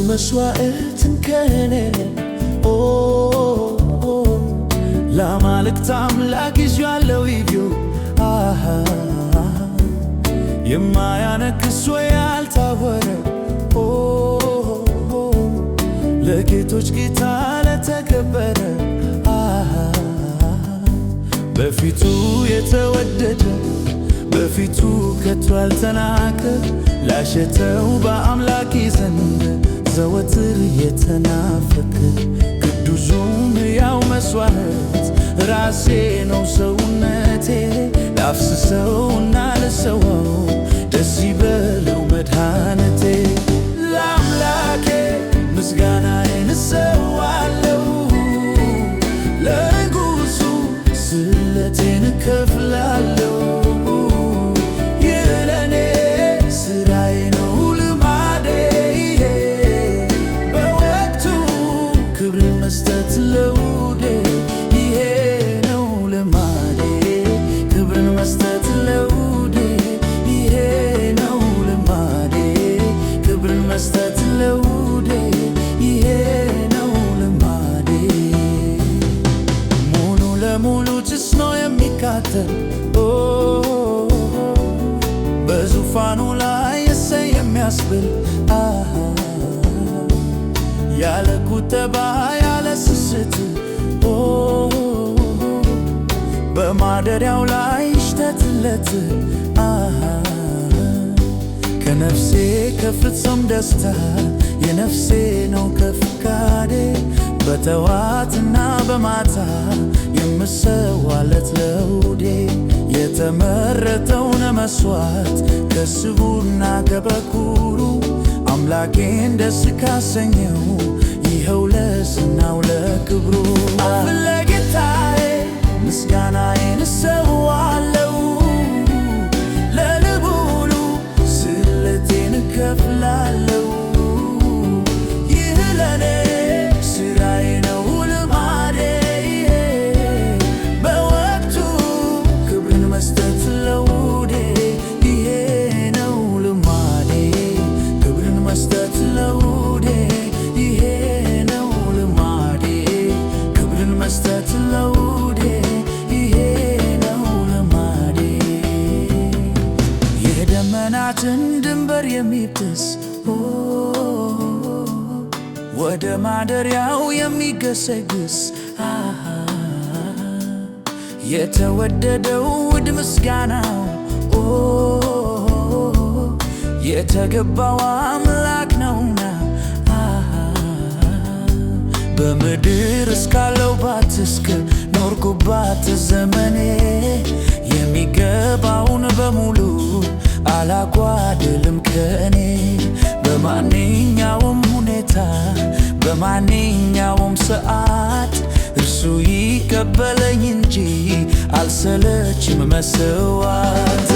መስዋዕትን ከኔ ለአማልክት አምላክ ይዤአለሁ ይዩ የማያነክስ ወይ ያልታወረ ለጌቶች ጌታ ለተከበረ በፊቱ የተወደደ በፊቱ ከቶ ያልተናቀ ላሸተው በአምላክ ዘንድ ዘወትር የተናፈቀ ቅዱሱም ሕያው መሥዋዕት ራሴ ነው ሰውነቴ ላፍስሰውና ልሰዋው ደስ ይበለው መድኃኒቴ ለአምላኬ ምስጋናዬን እሰዋለሁ ለንጉሡ ስእለቴን እከፍላለሁ መስጠት ለውዴ ይሄ ነው ልማዴ ክብርን መስጠት ለውዴ ይሄ ነው ልማዴ ክብርን መስጠት ለውዴ ይሄ ነው ልማዴ ሙሉ ለሙሉ ጭስ ነው የሚካተል በዙፋኑ ላይ እሰይ የሚያስብል ያለ ቁጠባ ያለ ስስት በማደሪያው ላይ ይሽተትለት ከነፍሴ ከፍጹም ደስታ የነፍሴ ነው ከፍቃዴ በጠዋትና በማታ የምሰዋለት ለውዴ የተመረጠውን መሥዋዕት ከስቡና ከበኩሩ አምላኬን ደስ ካሰኘው ይኸው ለዝናው ለክብሩ ለጌታዬ ምስጋናዬን እሰዋለሁ ለልዑሉ ስእለቴን እከፍላለሁ ይህ ለኔ ሥራዬ ነው ልማዴ በወቅቱ ክብርን መስጠት ለውዴ ይሄ ነው ልማዴ ክብርን መስጠት ለውዴ ይሄ ነው ልማዴ ክብርን መስጠት ለውዴ ይሄ ነው ልማዴ የደመናትን ድንበር የሚጥስ ወደ ማደሪያው የሚገሰግስ የተወደደው ውድ ምስጋናው የተገባው አምላክ ነውና በምድር እስካለሁባት እስከ ኖርኩባት ዘመኔ የሚገባውን በሙሉ አላጓድልም ከኔ በማንኛውም ሁኔታ በማንኛውም ሰዓት እርሱ ይቀበለኝ እንጂ አልሰለችም መሰዋት